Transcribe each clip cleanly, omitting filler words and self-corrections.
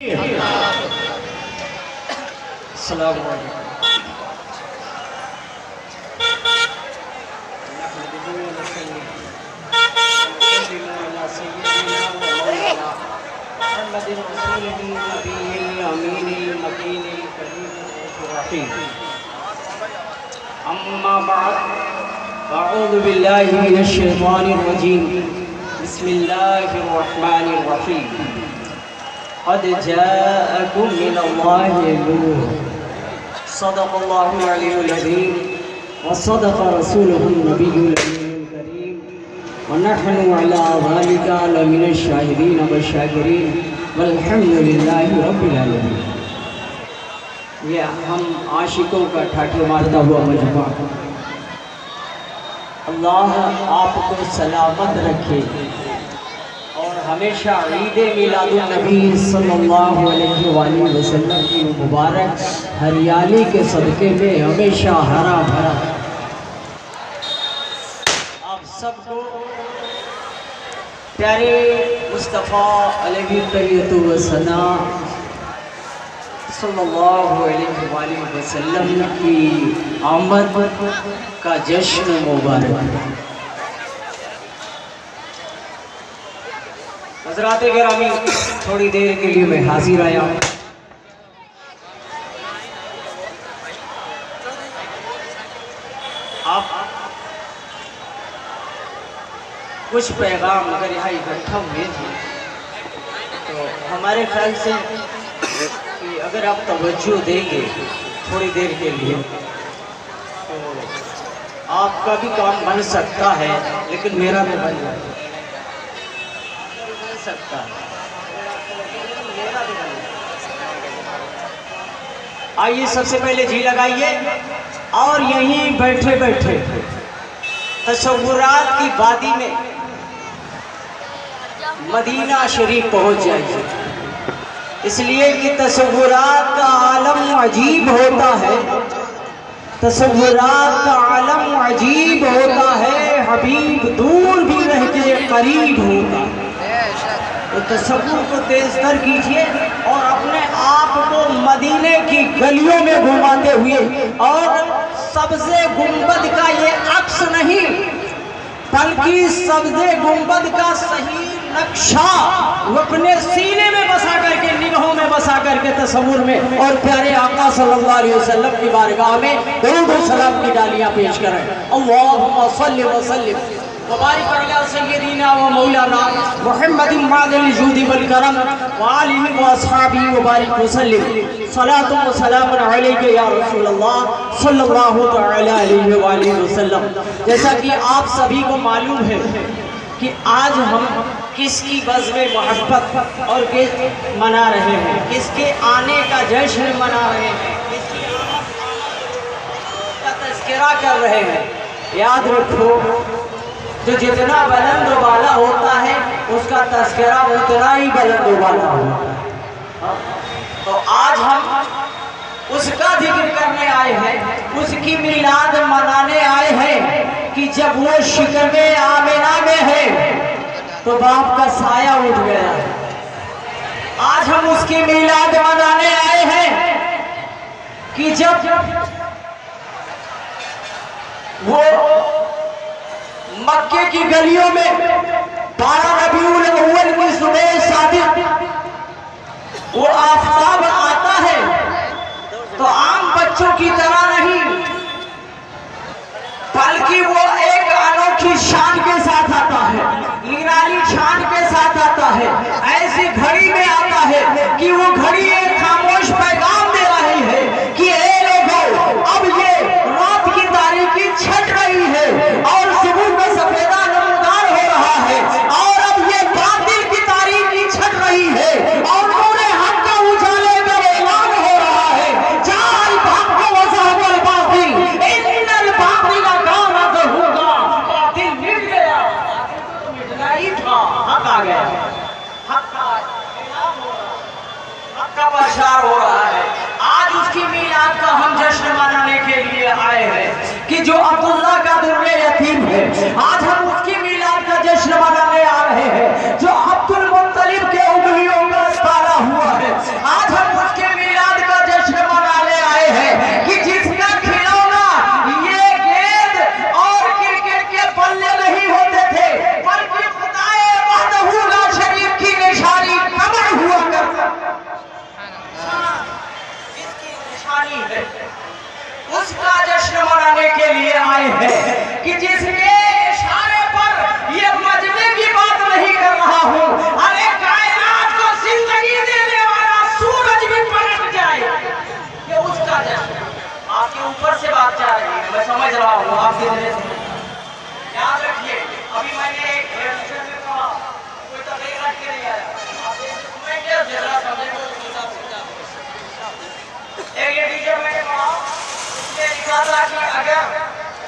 अस्सलाम अम्मा बाद अऊज़ु बिल्लाहि मिनश शैतानिर रजीम बिस्मिल्लाहिर रहमानिर रहीम क़द जाअकुम मिनल्लाहि नूर सदक़ल्लाहुल अलीयुल अज़ीम व सदक़ रसूलुहुन नबियुल अमीनुल करीम व नहनु अला ज़ालिका लमिनश शाहिदीन व शाकिरीन वल्हम्दुलिल्लाहि रब्बिल आलमीन। ये हम आशिकों का ठाठे मारता हुआ मजमा, अल्लाह आपको सलामत रखे और हमेशा ईद मिलादुन नबी सल्लल्लाहु अलैहि वसल्लम की मुबारक हरियाली के सदक़े में हमेशा हरा भरा आप सबको प्यारे मुस्तफ़ा अलैहि तैयतु व सना सल्लल्लाहु अलैहि वसल्लम की आमद का जश्न मुबारक। हज़रात गिरामी, थोड़ी देर के लिए मैं हाजिर आया हूँ। आप कुछ पैगाम अगर यहाँ इकट्ठा हुए थे तो हमारे ख्याल से कि अगर आप तवज्जो देंगे थोड़ी देर के लिए तो आपका भी काम बन सकता है, लेकिन मेरा भी बन सकता है। आइए सबसे पहले जी लगाइए और यहीं बैठे बैठे तसव्वुरात की वादी में मदीना शरीफ पहुंच जाइए, इसलिए कि तसव्वुरात का आलम अजीब होता है, तसव्वुरात का आलम अजीब होता है, हबीब दूर भी रह के करीब होता है। तो तसव्वुर को तेज़तर कीजिए और अपने आप को मदीने की गलियों में घुमाते हुए, और सब्ज़े गुंबद का ये अक्स नहीं बल्कि सब्ज़े गुंबद का सही नक्शा वो अपने सीने में बसा करके, निगाहों में बसा करके तसव्वुर में, और प्यारे आका सल्लल्लाहु अलैहि वसल्लम की बारगाह में दरूद व सलाम की डालियां पेश करें। अल्लाहुम्मा सल्लि व सल्लिम व बारिक अला सय्यिदिना व मौलाना मुहम्मदिन मादिल जूदी वल करम व आलिहि व अस्हाबिहि व बारिक व सल्लिम सलातु व सलामुन अलैका या रसूलल्लाह सल्लल्लाहु तआला अलैहि व आलिहि वसल्लम। जैसा कि आप सभी को मालूम है कि आज हम किसकी बज़्म मोहब्बत और मना रहे हैं, किसके आने का जश्न मना रहे हैं, किसकी का तज़किरा कर रहे हैं। याद रखो, जो जितना बुलंद वाला होता है उसका तज़किरा उतना ही बुलंद वाला होता है। तो आज हम उसका जिक्र करने आए हैं, उसकी मिलाद मनाने आए हैं कि जब वो शिकवे आमिना में है तो बाप का साया उठ गया। आज हम उसकी मिलाद मनाने आए हैं कि जब वो मक्के की गलियों में 12 रबीउल अव्वल की सुबह सादिक वो आफताब आता है तो आम बच्चों की तरह नहीं, बल्कि वो एक अनोखी शान के साथ आता है, निराली शान के साथ आता है। ऐसी घड़ी में आता है कि वो घड़ी एक खामोश पैगाम दे रही है कि ए लोगों, अब ये रात की तारीकी छट रही है और सुबह में सफेदा नमदार हो रहा है, और अब ये बातिल की तारीकी छट रही है और नूरे हक का उजाले में ऐलान हो रहा है। जाल भाग को वज़हबल बातिल इन्नल बातिल काना ज़हूक़ा, बातिल मिट गया, मिटना ही था, हक आ गया, हक का ऐलान हो रहा है, हक का बशार हो रहा है। आज उसकी मीलाद का हम जश्न मनाने के लिए आए हैं कि जो अब्दुल्ला का दुर्रे यतीम है, आज हम उसकी मीलाद का जश्न मनाने आ रहे हैं जो अब्दुल मुत्तलिब के उंगलियों में पाला हुआ है। दिया था कि अगर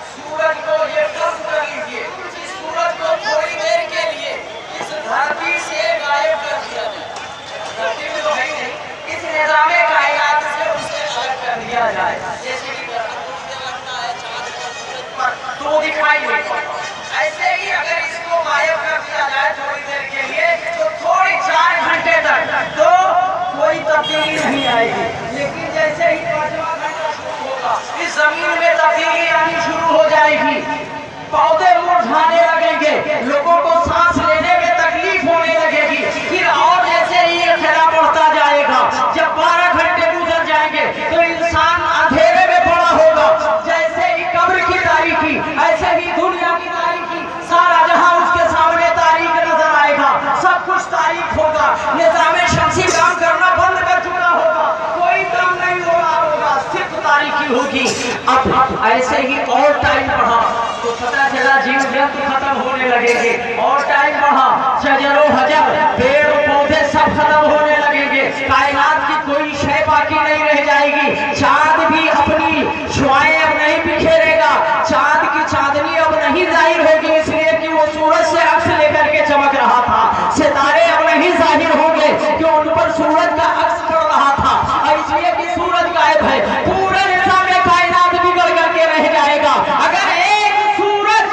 सूरज को ये फर्ज कर लीजिए, इस सूरज को थोड़ी देर के लिए इस धरती से गायब कर दिया जाए, धरती में तो है ही नहीं, इस निजाम कायनात से उसे अलग कर दिया जाए। जैसे कि लगता है चांद का सूरज पर तो दिखाई नहीं पड़ता, ऐसे ही अगर इसको गायब कर दिया जाए थोड़ी देर के लिए तो थोड़ी 4 घंटे तक तो कोई तब्दीली नहीं आएगी। लेकिन जैसे ही 5वां घंटा शुरू होगा इस जमीन में तब्दीली आनी शुरू हो जाएगी, पौधे मुरझाने लगेंगे, लोगों को सांस लेने में तकलीफ होने लगेगी। फिर और जैसे ही ये फैला बढ़ता जाएगा, जब 12 घंटे गुजर जाएंगे तो इंसान अंधेरे में पड़ा होगा। जैसे ही कब्र की तारीकी ऐसे ही दुनिया की तारीकी, सारा जहां उसके सामने तारीख नजर आएगा, सब कुछ तारीख होगा। निजाम शमसी काम करना बंद कर चुका होगा, कोई काम नहीं हो रहा होगा, सिर्फ तारीखी होगी। अब ऐसे ही और टाइम बढ़ा तो पता चला जीव जंतु खत्म होने लगेंगे, और टाइम बढ़ा शजरो हजर पेड़ पौधे सब खत्म होने लगेंगे, कायनात की कोई शय बाकी नहीं रह जाएगी। चांद भी अपनी शुआएं अब नहीं बिखेरेगा, चांद की चांदनी अब नहीं जाहिर होगी, इसलिए कि वो सूरज से अक्स लेकर के चमक रहा था। सितारे अब नहीं जाहिर होंगे कि उन पर सूरज का अक्स पड़ रहा था, इसलिए कि सूरज गायब है। पूरे निजाम कायनात बिगड़ करके रह जाएगा। अगर एक सूरज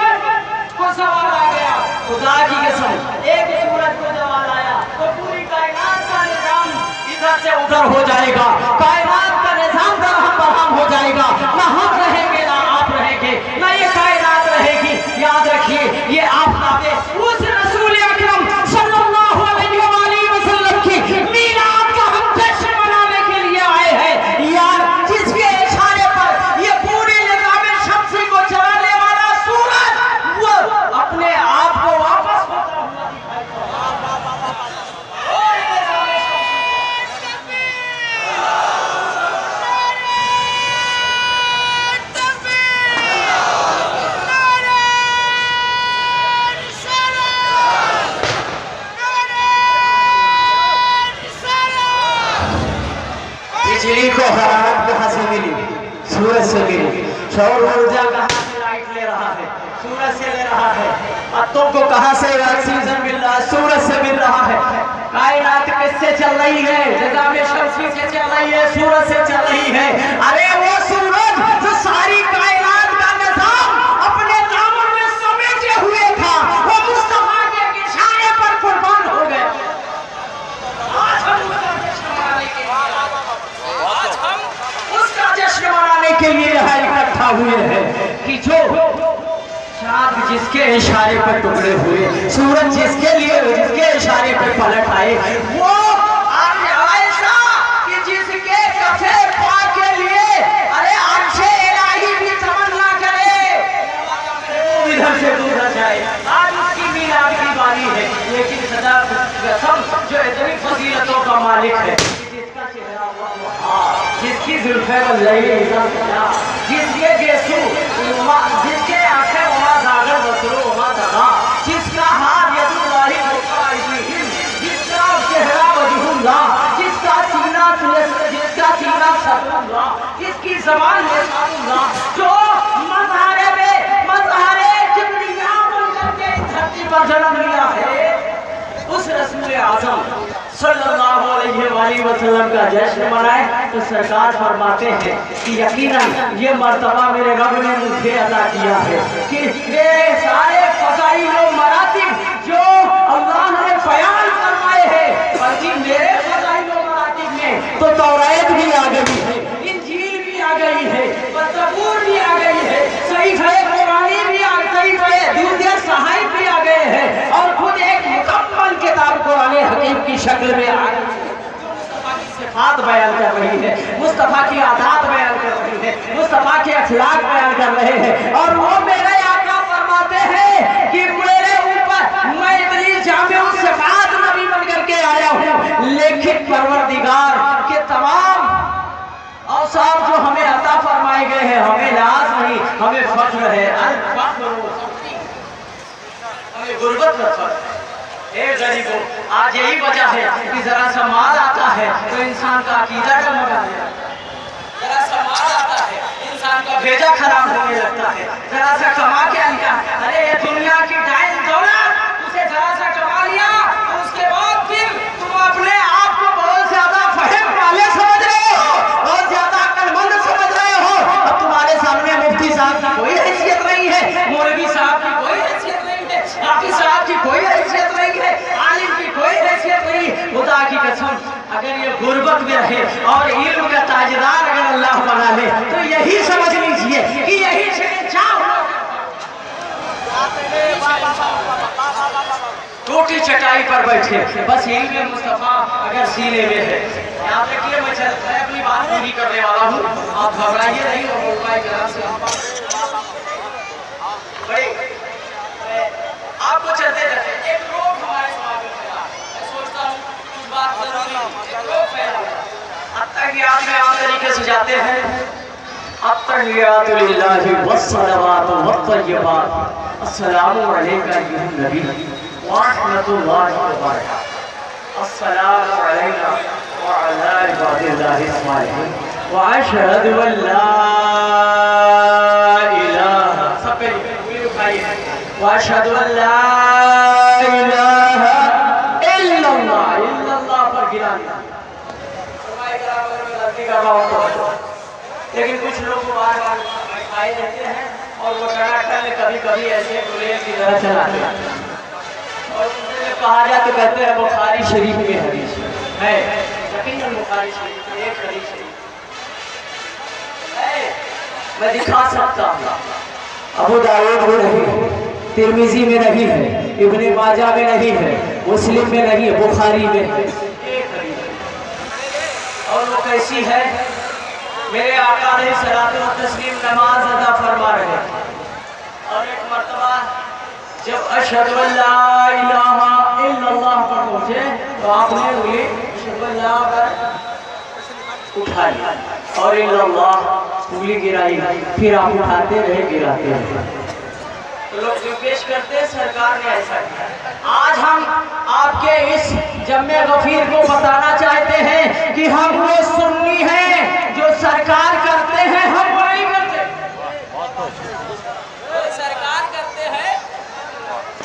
को सवाल आ गया, खुदा की कसम एक सूरज को सवाल आया तो पूरी कायनात का निजाम इधर से उधर हो जाएगा, कायनात का निजाम दरहम बरहम हो जाएगा। ना हम रहेंगे ना आप रहेंगे, ना ये कायनात रहेगी। याद रखिए ये आफताबे उस रसूल अकरम सल्लल्लाहु अलैहि वसल्लम की मीलाद का हम जश्न मनाने के लिए आए हैं यार, जिसके इशारे पर ये पूरी निजाम शमसी को चलाने वाला सूरज वो अपने आप को वापस होता हुआ बिजली को हरारत कहाँ से मिली? सूरज से मिली। सौर ऊर्जा कहाँ से लाइट ले रहा है? सूरज से ले रहा है। पत्तों को कहाँ से ऑक्सीजन मिल रहा है? सूरज से मिल रहा है। कायनात किससे चल रही है? निजाम शमसी से चल रही है, सूरज से चल रही है। अरे वो सूरज जो सारी कायनात का निजाम अपने दामन में समेटे हुए था, वो मुस्तफा के इशारे पर कुर्बान हो गया। आज हम उसका जश्न मनाने के लिए यहाँ इकट्ठा हुए हैं कि जो चाँद जिसके इशारे पर टुकड़े हुए, सूरज जिसके इशारे पर पलट आए, वो आज ऐसा कि जिसके कफे पा के लिए अरे अर्शे इलाही भी तमन्ना करे इधर से गुजर जाए। आज उसकी मीलाद की बारी है, लेकिन सदा कसम जो इतनी फजीलतों का मालिक है, जिसका चेहरा जिसकी जुल्फे जिसके गेसू जिसके आंखें वहाँ जागर बसरो वहाँ दगा, जिसका हाथ यदुल्लाही जिसका चेहरा वजहुल्लाह, जिसका सीना सतुल्लाह, जिसकी ज़बान लिसानुल्लाह, जो मज़हरे किबरिया बनकर के धरती पर जन्म लिया है, उस रसूल आज़म सल्लल्लाहु अलैहि वसल्लम का जश्न मनाए तो सरकार फरमाते हैं कि यकीनन ये मर्तबा मेरे रब ने मुझे अता किया है कि ये सारे फज़ाइल और मरातिब जो अल्लाह ने बयान फरमाए हैं, बल्कि मेरे फज़ाइल और मरातिब में तो तौरात भी आ गई है, इंजील भी आ गई है, ज़बूर भी आ गई है, सहीफ़े कुरानी भी आ गई है, दूसरे सहाइफ भी आ गए हैं, और खुद एक मुकम्मल किताब कुरान हकीम की शक्ल में आ गई, सिफात बयान कर रही है, मुस्तफा की आदात बयान कर रही है, मुस्तफा के अखलाक बयान कर रहे हैं। और वो मेरे आका फरमाते हैं कि मेरे ऊपर मैं इतनी जामिउ सिफात नबी बन करके आया हूँ, लेकिन परवरदिगार के तमाम औसाफ जो हमें अता फरमाए गए हैं, हमें लाज नहीं, हमें फख्र है। हमें गुर्बत में फख्र है। गरीबों, आज यही वजह है कि जरा सा माल आता है तो इंसान का अकीदा डगमगा जाता है, जरा सा माल आता है इंसान का भेजा खराब होने लगता है। जरा सा कमा के लिया, अरे ये दुनिया की डाइन दौलत, उसे जरा सा कमा लिया, उसके बाद फिर तुम अपने आप को बहुत ज्यादा फहम वाले समझ रहे हो, बहुत ज्यादा अक्लमंद समझ रहे हो। अब तुम्हारे सामने मुफ्ती साहब की कोई हैसियत नहीं है, मौलवी साहब की कोई हैसियत नहीं है, हाफिज साहब की कोई हैसियत नहीं है, आलिम की कोई हैसियत नहीं। खुदा की कसम, अगर ये गुर्बत में रहे और इल्म का ताजदार अगर अल्लाह बना ले तो यही समझ लीजिए कि यही से टूटी चटाई पर बैठे, बस इल्म मुस्तफा अगर सीने में है। यहाँ देखिए, मैं अपनी बात पूरी करने वाला हूँ, आप घबराइए नहीं। आपको चलते रहते एक रोग हमारे समाज में फैला, मैं सोचता हूँ कुछ बात जरूरी, एक रोग फैला है। अत्तहियात में आम तरीके से जाते हैं, अत्तहियातु लिल्लाहि वस्सलावातु वत्तय्यिबात, अस्सलामु अलैका अय्युहन नबी व रहमतुल्लाहि व बरकातुहू, अस्सलामु अलैना व अला इबादिल्लाहि अस्सालिहीन व अशहदु अल्ला इलाहा, सब पे उठाइए, व अशहदु अल्ला इलाहा इल्लल्लाह, इल्लल्लाह पर गिराना। लेकिन कुछ लोग बार बार खाए रहते हैं और वो टनाटन कभी कभी ऐसे गुलेल की तरह चलाते हैं, और उनसे कहा जाए तो कहते हैं बुखारी शरीफ में हदीस है, यकीनन बुखारी शरीफ में एक हदीस है, मैं दिखा सकता हूँ। अबू दाऊद में नहीं है, तिरमिजी में नहीं है, इब्ने माजा में नहीं है, मुस्लिम में नहीं है, बुखारी में है। और वो कैसी है? मेरे आका अलैहिस्सलातु वस्सलाम नमाज अदा फरमा रहे और एक मर्तबा जब अशहदु अल्ला इलाहा इल्लल्लाह पर पहुंचे तो आपने उंगली अशहदु अल्लाह पर उठाई और इल्लल्लाह उंगली गिराई, फिर आप उठाते रहे, गिराते रहे। तो लोग जो पेश करते हैं, सरकार ने ऐसा किया। आज हम आपके इस जम्मे गफीर को बताना चाहते हैं कि हम वो सुन्नी हैं जो सरकार करते हैं, हम वो नहीं करते। सरकार करते हैं,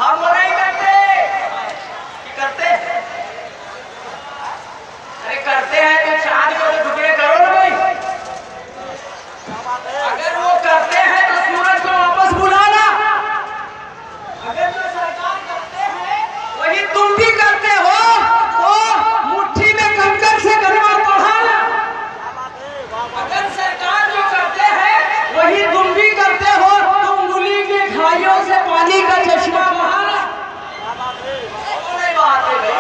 हम वो नहीं करते। करते अरे करते हैं तो चांद को तो टुकड़े करो ना भाई। अगर वो करते हैं तो सूरज को वापस बुलाना। अगर जो सरकार करते हैं वही तुम भी करते हो तो मुट्ठी में कंकड़ से गरमा बढ़ाना। अगर सरकार जो करते हैं वही तुम भी करते हो तो उंगली की खाइयों से पानी का चश्मा बहाना। बात है भाई,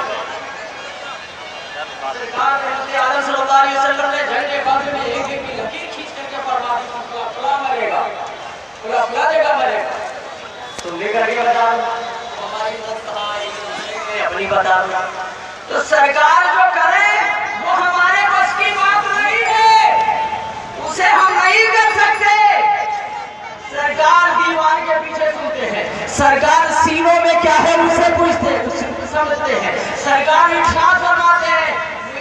सरकार आदम सल्लल्लाहु अलैहि वसल्लम ने झंडे बाजू में एक एक की लकीर खींच करके फरमा दी, फला मरेगा, फला देगा मरेगा। तुम लेकर के बता दो, हमारी अपनी बता दो। तो सरकार जो करे वो हमारे बस की बात नहीं है, उसे हम नहीं कर सकते। सरकार दीवार के पीछे सुनते हैं, सरकार सीनों में क्या है उसे पूछते समझते हैं। सरकार इरशाद फरमाते हैं,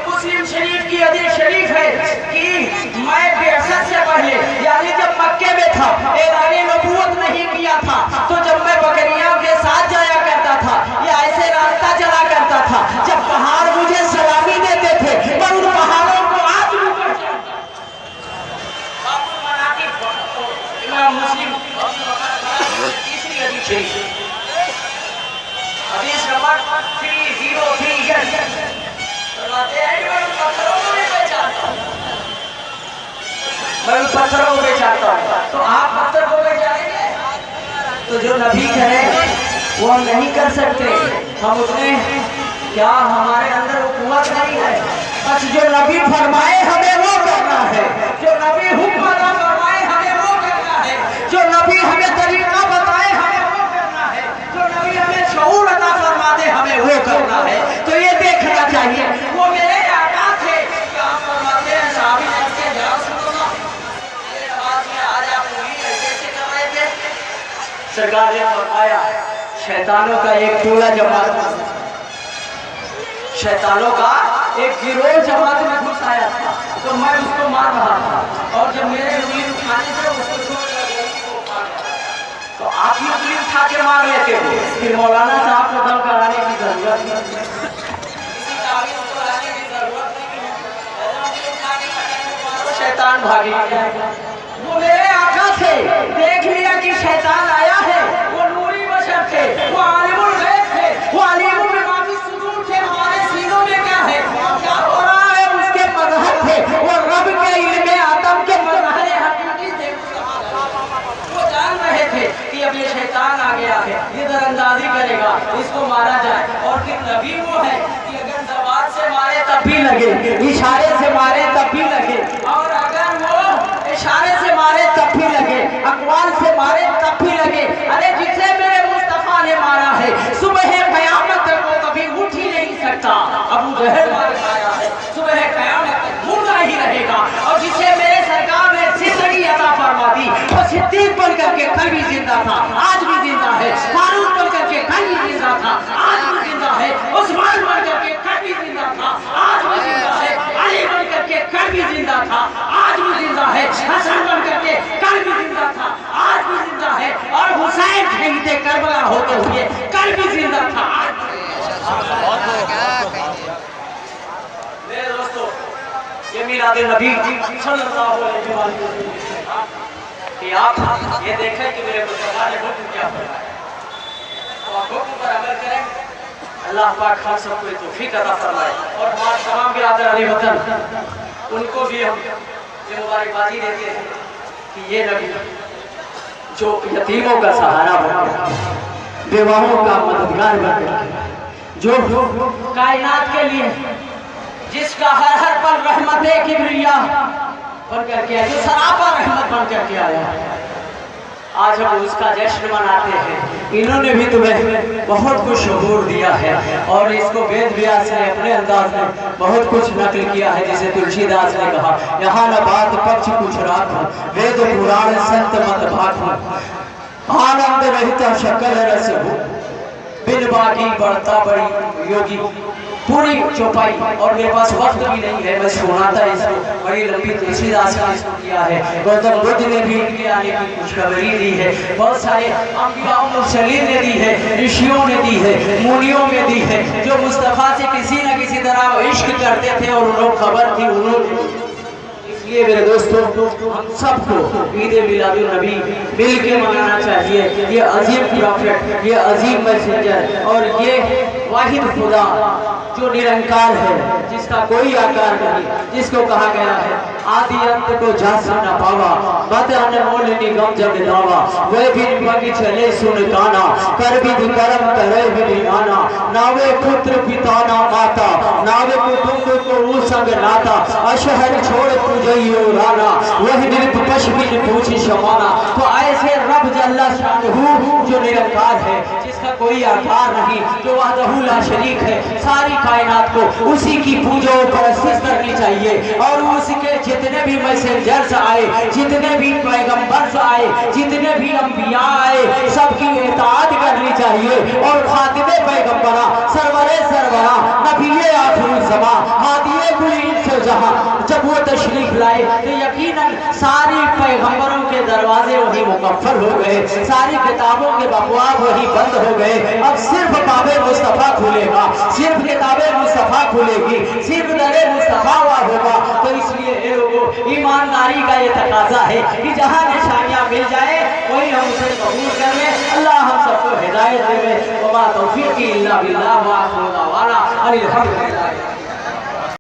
मुस्लिम शरीफ की हदीस शरीफ है कि मैं बेअसत से पहले, यानी जब मक्के में था, ऐलान नबूवत नहीं किया था, तो जब मैं बकरियों के साथ जाया करता था या ऐसे रास्ता चला करता था, जब पहाड़ मुझे सलामी देते थे, मैं उन पहाड़ों को आज मुस्लिम तीसरी हदीस शरीफ, हदीस नंबर 303 मैं पत्थरों को बेचाता हूँ, तो आप पत्थर को बेचाएंगे? तो जो नबी कहे वो हम नहीं कर सकते। हम उतने क्या हमारे अंदर वो कुव्वत नहीं है? बस जो नबी फरमाए हमें वो करना है, जो नबी हुक्म अदा फरमाए हमें वो करना है, जो नबी हमें तरीका बताए हमें वो करना है, जो नबी हमें शऊर अदा फरमा दे हमें वो करना है। तो ये देखना चाहिए। वो मेरे आका थे, क्या फरमाते हैं साहबी ने के जा सुनो, मेरे पास में आज आप पूरी कैसे कर रहे थे? सरकार ने फरमाया शैतानों का एक टोला जमात, शैतानों का एक गिरोह जमात में घुस आया था, तो मैं उसको मार रहा था और जब मेरे उंगली उठाने से उसको आप ही उंगली उठा के मार लेते हो, फिर मौलाना साहब को दम कराने की जरूरत नहीं, किसी तावीज़ को लाने की जरूरत नहीं, शैतान भागी। वो मेरे आका थे, देख लिया कि शैतान आया है, वो नूरी बशर थे, वो आलिमुल गैब थे, वो आलिमुल बिमाफी सुदूर थे, हमारे सीनों में क्या है, क्या हो रहा है, उसके मज़हर थे, वो रब के इल्मे आदम के मज़हर हकीकी थे। वो जान रहे थे कि अब ये शैतान आ गया है, ये दरअंदाजी करेगा, इसको मारा जाए। और फिर नबी वो है कि अगर ज़बान से मारे तब भी लगे, इशारे से मारे तब भी लगे, और अगर वो इशारे से मारे तब भी लगे, अक़वाल से मारे तब भी लगे। अरे जिसे मेरे मुस्तफ़ा ने मारा है, सुबह क़यामत तक वो कभी उठ ही नहीं सकता। अबू जहल मारा है, सुबह क़यामत तक मुर्दा ही रहेगा। और जिसे मेरे सरकार ने जिंदगी अता फरमा दी, वो सिद्दीक़ बन करके कल भी जिंदा था, आज भी जिंदा है, फारूक बन करके कल भी जिंदा था, आज भी जिंदा है, उस्मान बन करके कल भी जिंदा था, आज भी जिंदा है, अली बन करके कल भी जिंदा था, आज भी जिंदा है, हसन बन करके कल भी जिंदा था, आज भी जिंदा है, और हुसैन शहीद करबला होते हुए कल भी जिंदा था। मेरे दोस्तों, ये मिलाद नबी सल्लल्लाहु अलैहि वसल्लम कि आप ये देखें कि मेरे मुस्तफा ने हुक्म क्या फरमाया, तो आप हुक्म पर अमल करें। अल्लाह पाक हम सबको तौफीक अता फरमाए, और हमारे तमाम बिरादर अली वतन उनको भी हम ये मुबारकबादी देते हैं कि ये नबी जो यतीमों का सहारा बन गया, बेवाहों का मददगार बन गया, जो कायनात के लिए जिसका हर हर पल रहमत किबरिया बन करके आया, जो सरापा रहमत बन करके आया, आज हम उसका जश्न मनाते हैं। इन्होंने भी तुम्हें बहुत कुछ शहूर दिया है, और इसको वेद व्यास ने अपने अंदाज में बहुत कुछ नकल किया है, जिसे तुलसीदास ने कहा, यहाँ न बात पक्ष कुछ राख, वेद पुराण संत मत भाख, आनंद रहता शक्ल रस हो, बिन बाकी बढ़ता बड़ी योगी। पूरी चौपाई, और मेरे पास वक्त भी नहीं है, मैं सुनाता इसको, बड़ी लंबी तुलसीदास ने इसको किया है। गौतम बुद्ध ने भी इनके आने की खुशखबरी दी है, बहुत सारे अंबिया मुरसलीन ने दी है, ऋषियों ने दी है, मुनियों ने दी है, जो मुस्तफ़ा से किसी न किसी तरह इश्क करते थे, और उनको खबर थी, उन्होंने। इसलिए मेरे दोस्तों, हम सबको ईद मिलादुन नबी मिल के मनाना चाहिए। ये अजीम प्रॉफिट, ये अजीम मैसेंजर, और ये वाहिद खुदा जो निरंकार है, जिसका कोई आकार नहीं, जिसको कहा गया है आदि अंत को जास न पावा, बद अनमोल निगम जग दावा, वह भी बगी चले सुन काना, कर भी करम करे भी नाना, नावे पुत्र पिता ना माता, नावे कुटुंब को संग नाता, अशहर छोड़ तुझे राना, वह निर्प पश्चिम पूछी शमाना। तो ऐसे रब जल्ला शानहू जो निरंकार है, जिसका कोई आकार नहीं, जो वहदहू ला शरीक है, सारी कायनात को उसी की पूजा परस्तिश करनी चाहिए, और उसके जितने भी मैसेंजर्स आए, जितने भी पैगंबर्स आए, जितने भी अंबिया आए, सबकी इताअत करनी चाहिए। और खातिबे पैगंबरा सरवरे सरवरा नबीए आखिरी ज़मा हादिए कुल से जहां, जब वो तशरीफ लाए तो यकीनन सारी पैगंबरों के दरवाजे वही मुकफ्फल हो गए, सारी किताबों के बकवाब वही बंद हो गए। अब सिर्फ बाबे मुस्तफ़ा खुलेगा, सिर्फ किताबे मुस्तफ़ा खुलेगी, सिर्फ दरे मुस्तफ़ा हुआ होगा। तो इसलिए लोगों, ईमानदारी का ये तकाजा है कि जहाँ निशानियाँ मिल जाए वही हम उसे कबूल कर लें। अल्लाह हम सबको हिदायत देवे। वमा तौफीक़ी इल्ला बिल्लाह व आखिरु दावाना अनिल हम्दुलिल्लाह।